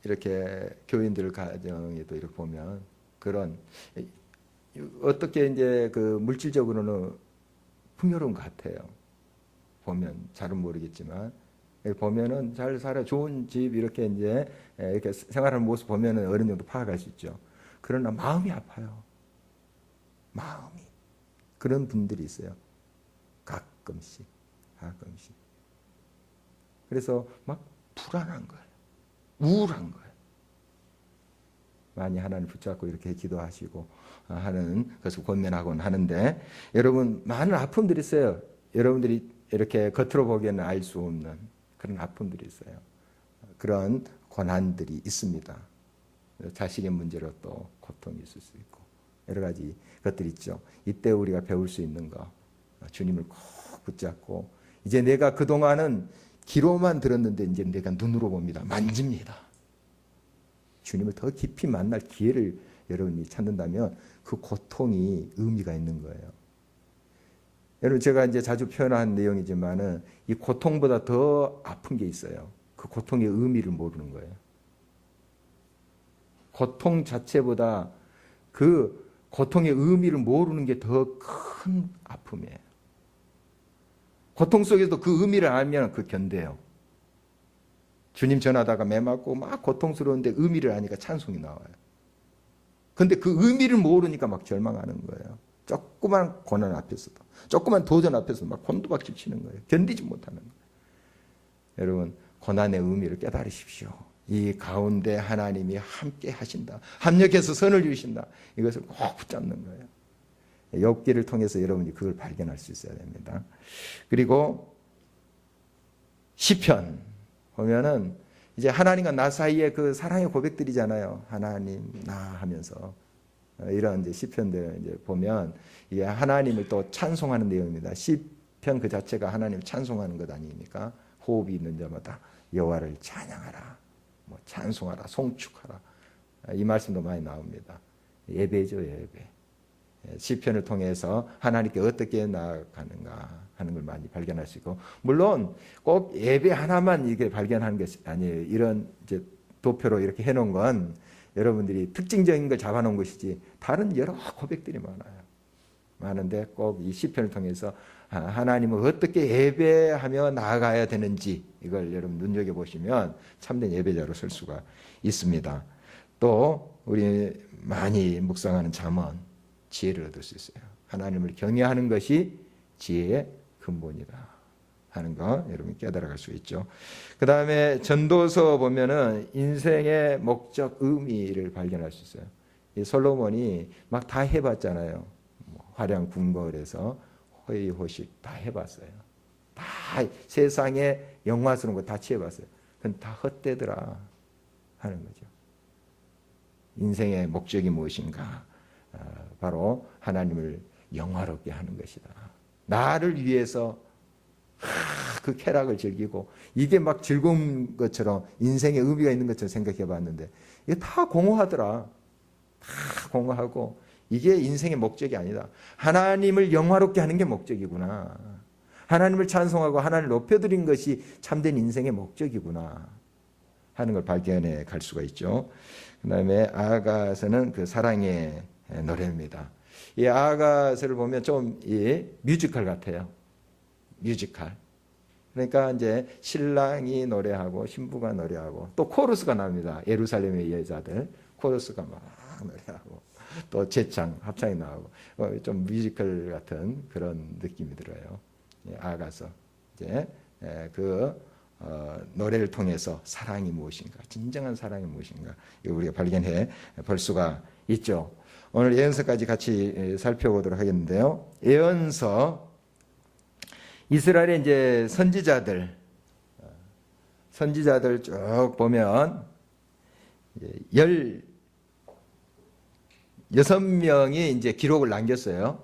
이렇게 교인들 가정에도 이렇게 보면 그런 어떻게 이제 그 물질적으로는 풍요로운 것 같아요. 보면 잘은 모르겠지만 보면은 잘 살아 좋은 집 이렇게 이제 이렇게 생활하는 모습 보면은 어느 정도 파악할 수 있죠. 그러나 마음이 아파요. 마음이 그런 분들이 있어요. 가끔씩. 그래서 막 불안한 거예요. 우울한 거예요. 많이 하나님 붙잡고 이렇게 기도하시고 하는 것을 권면하곤 하는데 여러분 많은 아픔들이 있어요. 여러분들이 이렇게 겉으로 보기에는 알 수 없는 그런 아픔들이 있어요. 그런 고난들이 있습니다. 자식의 문제로 또 고통이 있을 수 있고 여러 가지 것들이 있죠. 이때 우리가 배울 수 있는 거 주님을 꼭 붙잡고 이제 내가 그동안은 귀로만 들었는데 이제 내가 눈으로 봅니다. 만집니다. 주님을 더 깊이 만날 기회를 여러분이 찾는다면 그 고통이 의미가 있는 거예요. 여러분 제가 이제 자주 표현한 내용이지만은 이 고통보다 더 아픈 게 있어요. 그 고통의 의미를 모르는 거예요. 고통 자체보다 그 고통의 의미를 모르는 게 더 큰 아픔이에요. 고통 속에서도 그 의미를 알면 그 견뎌요. 주님 전하다가 매 맞고 막 고통스러운데 의미를 아니까 찬송이 나와요. 근데 그 의미를 모르니까 막 절망하는 거예요. 조그만 고난 앞에서도, 조그만 도전 앞에서도 막 곤두박질 치는 거예요. 견디지 못하는 거예요. 여러분, 고난의 의미를 깨달으십시오. 이 가운데 하나님이 함께 하신다. 합력해서 선을 이루신다. 이것을 꼭 붙잡는 거예요. 욥기를 통해서 여러분이 그걸 발견할 수 있어야 됩니다. 그리고 시편 보면은 이제 하나님과 나 사이에 그 사랑의 고백들이잖아요. 하나님 나 하면서 이런 이제 시편들 이제 보면 이게 하나님을 또 찬송하는 내용입니다. 시편 그 자체가 하나님을 찬송하는 것 아닙니까? 호흡이 있는 자마다 여호와를 찬양하라, 뭐 찬송하라, 송축하라. 이 말씀도 많이 나옵니다. 예배죠, 예배. 시편을 통해서 하나님께 어떻게 나아가는가 하는 걸 많이 발견할 수 있고, 물론 꼭 예배 하나만 이게 발견하는 것이 아니에요. 이런 이제 도표로 이렇게 해놓은 건 여러분들이 특징적인 걸 잡아놓은 것이지 다른 여러 고백들이 많은데 꼭 이 시편을 통해서 하나님을 어떻게 예배하며 나아가야 되는지 이걸 여러분 눈여겨보시면 참된 예배자로 설 수가 있습니다. 또 우리 많이 묵상하는 잠언, 지혜를 얻을 수 있어요. 하나님을 경외하는 것이 지혜의 근본이다 하는 거 여러분 깨달아갈 수 있죠. 그 다음에 전도서 보면은 인생의 목적, 의미를 발견할 수 있어요. 이 솔로몬이 막 다 해봤잖아요. 화량 궁궐에서 호의호식 다 해봤어요. 다 세상에 영화스러운 거 다 취해봤어요. 그건 다 헛되더라 하는 거죠. 인생의 목적이 무엇인가? 바로 하나님을 영화롭게 하는 것이다. 나를 위해서 그 쾌락을 즐기고 이게 막 즐거운 것처럼 인생에 의미가 있는 것처럼 생각해 봤는데 이게 다 공허하더라. 다 공허하고 이게 인생의 목적이 아니다. 하나님을 영화롭게 하는 게 목적이구나. 하나님을 찬송하고 하나님을 높여드린 것이 참된 인생의 목적이구나 하는 걸 발견해 갈 수가 있죠. 그 다음에 아가서는 그 사랑의 노래입니다. 이 아가서를 보면 좀 뮤지컬 같아요. 뮤지컬. 그러니까 이제 신랑이 노래하고 신부가 노래하고 또 코러스가 나옵니다. 예루살렘의 여자들 코러스가 막 노래하고 또 제창 합창이 나오고 좀 뮤지컬 같은 그런 느낌이 들어요. 아가서 이제 그 노래를 통해서 사랑이 무엇인가, 진정한 사랑이 무엇인가 이거 우리가 발견해 볼 수가 있죠. 오늘 예언서까지 같이 살펴보도록 하겠는데요. 예언서 이스라엘의 이제 선지자들 쭉 보면 16명이 이제 기록을 남겼어요.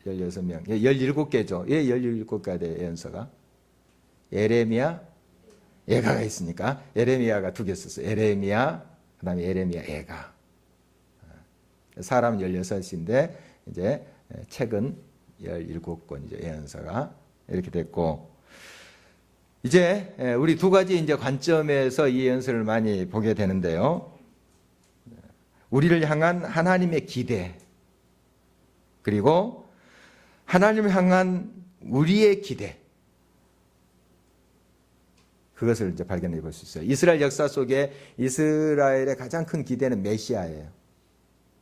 16명. 17개죠. 왜 17개가 돼, 예언서가? 예레미야, 예가가 있으니까. 예레미야가 2개 썼어요. 예레미야, 그 다음에 예레미야, 예가. 사람은 16인데, 이제 책은 17권, 이제 예언서가 이렇게 됐고, 이제 우리 두 가지 이제 관점에서 이 예언서를 많이 보게 되는데요. 우리를 향한 하나님의 기대, 그리고 하나님을 향한 우리의 기대, 그것을 이제 발견해 볼 수 있어요. 이스라엘 역사 속에 이스라엘의 가장 큰 기대는 메시아예요.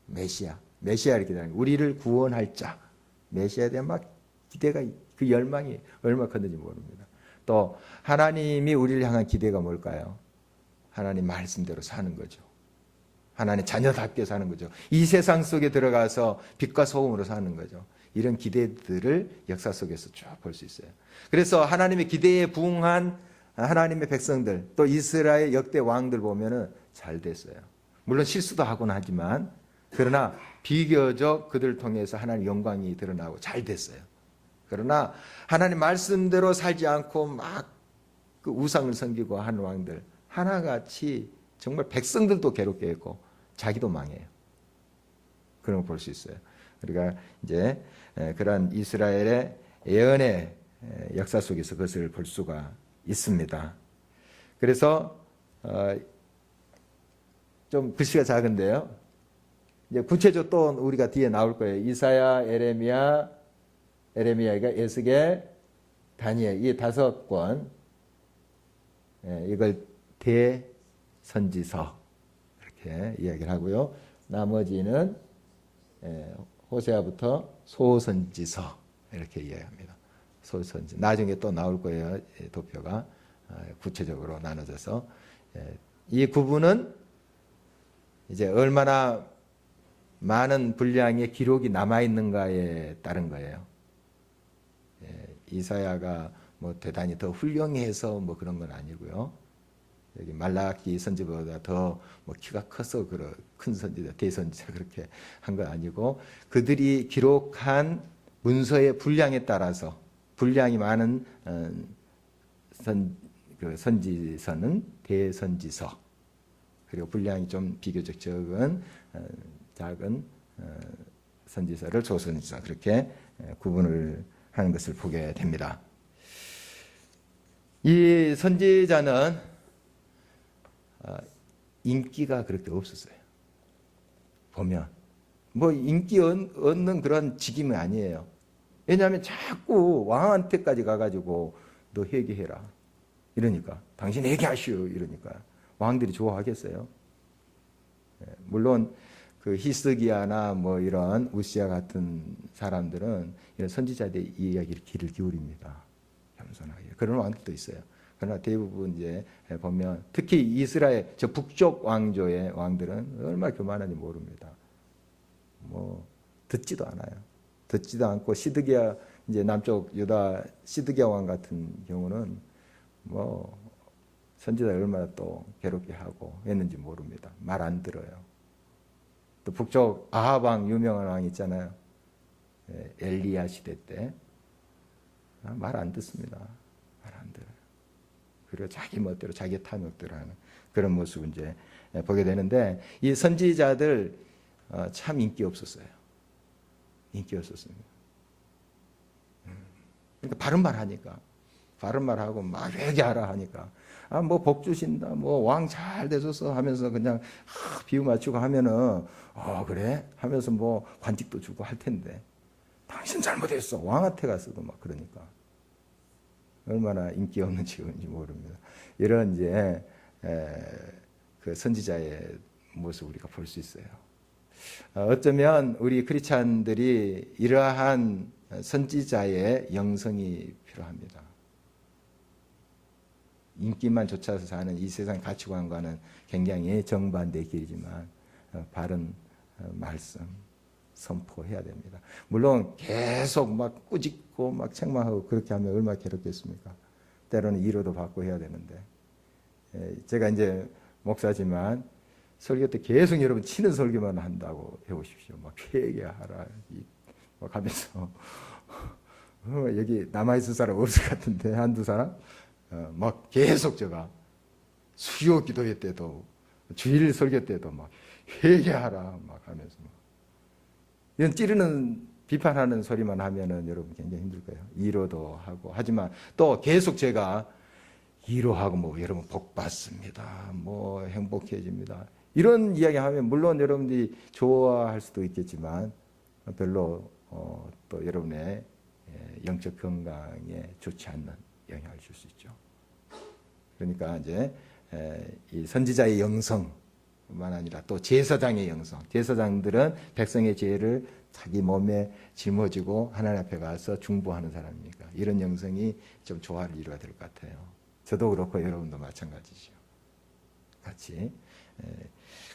메시아를 기다리는 거예요. 우리를 구원할 자, 메시아에 대한 막 기대가, 그 열망이 얼마나 컸는지 모릅니다. 또 하나님이 우리를 향한 기대가 뭘까요? 하나님 말씀대로 사는 거죠. 하나님 자녀답게 사는 거죠. 이 세상 속에 들어가서 빛과 소금으로 사는 거죠. 이런 기대들을 역사 속에서 쭉 볼 수 있어요. 그래서 하나님의 기대에 부응한 하나님의 백성들, 또 이스라엘 역대 왕들 보면은 잘 됐어요. 물론 실수도 하곤 하지만, 그러나 비교적 그들을 통해서 하나님의 영광이 드러나고 잘 됐어요. 그러나 하나님 말씀대로 살지 않고 막 그 우상을 섬기고 하는 왕들, 하나같이 정말 백성들도 괴롭게 했고 자기도 망해요. 그런 걸 볼 수 있어요. 우리가 이제 그러한 이스라엘의 예언의 역사 속에서 그것을 볼 수가 있습니다. 그래서 좀 글씨가 작은데요. 이제 구체적으로 또 우리가 뒤에 나올 거예요. 이사야, 에레미야가 에스겔, 다니엘, 이 5권, 이걸 대선지서 이렇게 이야기를 하고요. 나머지는 호세아부터 소선지서 이렇게 이야기합니다. 소선지. 나중에 또 나올 거예요. 도표가 구체적으로 나눠져서. 이 구분은 이제 얼마나 많은 분량의 기록이 남아있는가에 따른 거예요. 이사야가 뭐 대단히 더 훌륭해서 뭐 그런 건 아니고요. 여기 말라기 선지보다 더 뭐 키가 커서 그런 큰 선지자, 대선지자 그렇게 한 건 아니고, 그들이 기록한 문서의 분량에 따라서 분량이 많은 선지서는 대선지서, 그리고 분량이 좀 비교적 적은 작은 선지서를 소선지서, 그렇게 구분을 하는 것을 보게 됩니다. 이 선지자는 인기가 그렇게 없었어요. 보면 뭐 인기 얻는 그런 직임이 아니에요. 왜냐하면 자꾸 왕한테까지 가가지고 너 회개해라 이러니까, 당신 회개하시오 이러니까 왕들이 좋아하겠어요? 물론 그 히스기야나 뭐 이런 우시야 같은 사람들은 이런 선지자들의 이야기를 귀를 기울입니다. 겸손하게. 그런 왕들도 있어요. 그러나 대부분 이제 보면 특히 이스라엘 저 북쪽 왕조의 왕들은 얼마나 교만한지 모릅니다. 뭐 듣지도 않아요. 듣지도 않고, 시드기야 이제 남쪽 유다 시드기야 왕 같은 경우는 뭐 선지자 얼마나 또 괴롭게 하고 했는지 모릅니다. 말 안 들어요. 또 북쪽 아합 왕, 유명한 왕 있잖아요. 엘리야 시대 때 말 안 듣습니다. 말 안 들어요. 그리고 자기 멋대로 자기 탐욕대로 하는 그런 모습을 이제 보게 되는데, 이 선지자들 참 인기 없었어요. 인기 없었습니다. 그러니까 바른 말 하니까, 바른 말 하고 막 회개하라 하니까, 뭐 복 주신다, 뭐 왕 잘 되소서 하면서 그냥 비유 맞추고 하면은 그래 하면서 뭐 관직도 주고 할 텐데, 당신 잘못했어 왕한테 가서도 막 그러니까 얼마나 인기 없는 직업인지 모릅니다. 이런 이제 그 선지자의 모습 우리가 볼 수 있어요. 어쩌면 우리 크리스찬들이 이러한 선지자의 영성이 필요합니다. 인기만 쫓아서 사는 이 세상 가치관과는 굉장히 정반대의 길이지만 바른 말씀 선포해야 됩니다. 물론 계속 막 꾸짖고 막 책망하고 그렇게 하면 얼마나 괴롭겠습니까? 때로는 위로도 받고 해야 되는데, 제가 이제 목사지만 설교 때 계속 여러분 치는 설교만 한다고 해보십시오. 막 회개하라 막 하면서 여기 남아있을 사람 없을 것 같은데 한두 사람 막 계속 제가 수요 기도회 때도 주일 설교 때도 막 회개하라 막 하면서 이런 찌르는 비판하는 소리만 하면은 여러분 굉장히 힘들 거예요. 위로도 하고 하지만 또 계속 제가 위로하고 뭐 여러분 복 받습니다. 뭐 행복해집니다. 이런 이야기 하면 물론 여러분들이 좋아할 수도 있겠지만 별로 또 여러분의 영적 건강에 좋지 않는 영향을 줄 수 있죠. 그러니까 이제 이 선지자의 영성만 아니라 또 제사장의 영성. 제사장들은 백성의 죄를 자기 몸에 짊어지고 하나님 앞에 가서 중보하는 사람이니까 이런 영성이 좀 조화를 이루어야 될 것 같아요. 저도 그렇고 여러분도 마찬가지죠. 같이.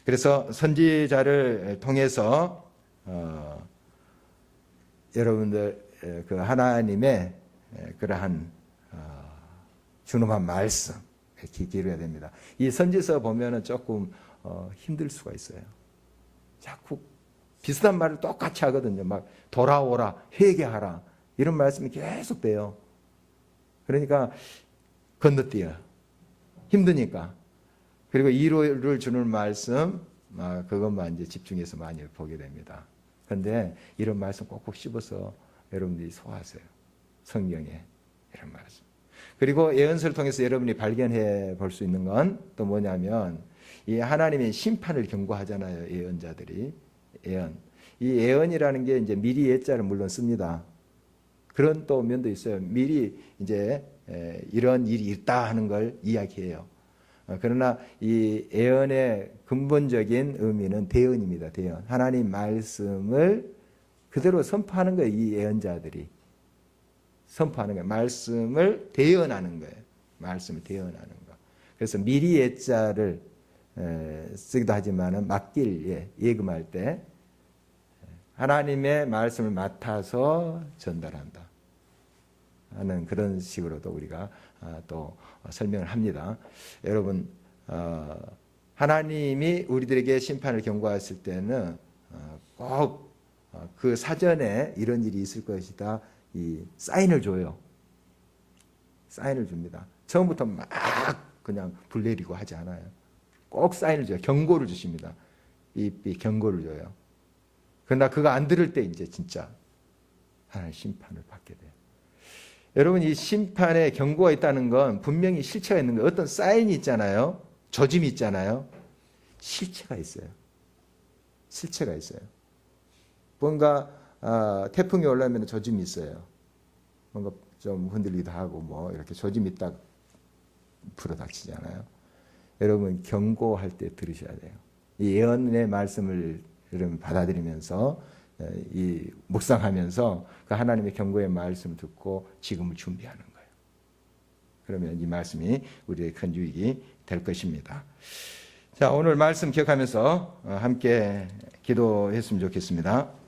그래서 선지자를 통해서 여러분들 그 하나님의 그러한 준엄한 말씀 기울여야 됩니다. 이 선지서 보면은 조금 힘들 수가 있어요. 자꾸 비슷한 말을 똑같이 하거든요. 막 돌아오라, 회개하라 이런 말씀이 계속 돼요. 그러니까 건너뛰어 힘드니까. 그리고 위로를 주는 말씀 그것만 이제 집중해서 많이 보게 됩니다. 그런데 이런 말씀 꼭꼭 씹어서 여러분들이 소화하세요. 성경에 이런 말씀. 그리고 예언서를 통해서 여러분이 발견해 볼 수 있는 건 또 뭐냐면 이 하나님의 심판을 경고하잖아요. 예언자들이. 예언. 이 예언이라는 게 이제 미리 예자를 물론 씁니다. 그런 또 면도 있어요. 미리 이제 이런 일이 있다 하는 걸 이야기해요. 그러나 이 예언의 근본적인 의미는 대언입니다. 대언. 하나님 말씀을 그대로 선포하는 거예요. 이 예언자들이. 선포하는 거예요. 말씀을 대언하는 거예요. 말씀을 대언하는 거. 그래서 미리 예자를 쓰기도 하지만 맡길 예금할 때 하나님의 말씀을 맡아서 전달한다 하는 그런 식으로도 우리가 또 설명을 합니다. 여러분 하나님이 우리들에게 심판을 경고했을 때는 꼭 그 사전에 이런 일이 있을 것이다 이 사인을 줘요. 사인을 줍니다. 처음부터 막 그냥 불 내리고 하지 않아요. 꼭 사인을 줘요. 경고를 주십니다. 이 경고를 줘요. 그러나 그거 안 들을 때 이제 진짜 하나님 심판을 받게 돼요. 여러분 이 심판에 경고가 있다는 건 분명히 실체가 있는 거예요. 어떤 사인이 있잖아요. 조짐이 있잖아요. 실체가 있어요. 실체가 있어요. 뭔가 태풍이 올라오면 조짐이 있어요. 뭔가 좀 흔들리기도 하고 뭐 이렇게 조짐이 딱 불어닥치잖아요. 여러분 경고할 때 들으셔야 돼요. 이 예언의 말씀을 여러분 받아들이면서 이 묵상하면서 그 하나님의 경고의 말씀을 듣고 지금을 준비하는 거예요. 그러면 이 말씀이 우리의 큰 유익이 될 것입니다. 자, 오늘 말씀 기억하면서 함께 기도했으면 좋겠습니다.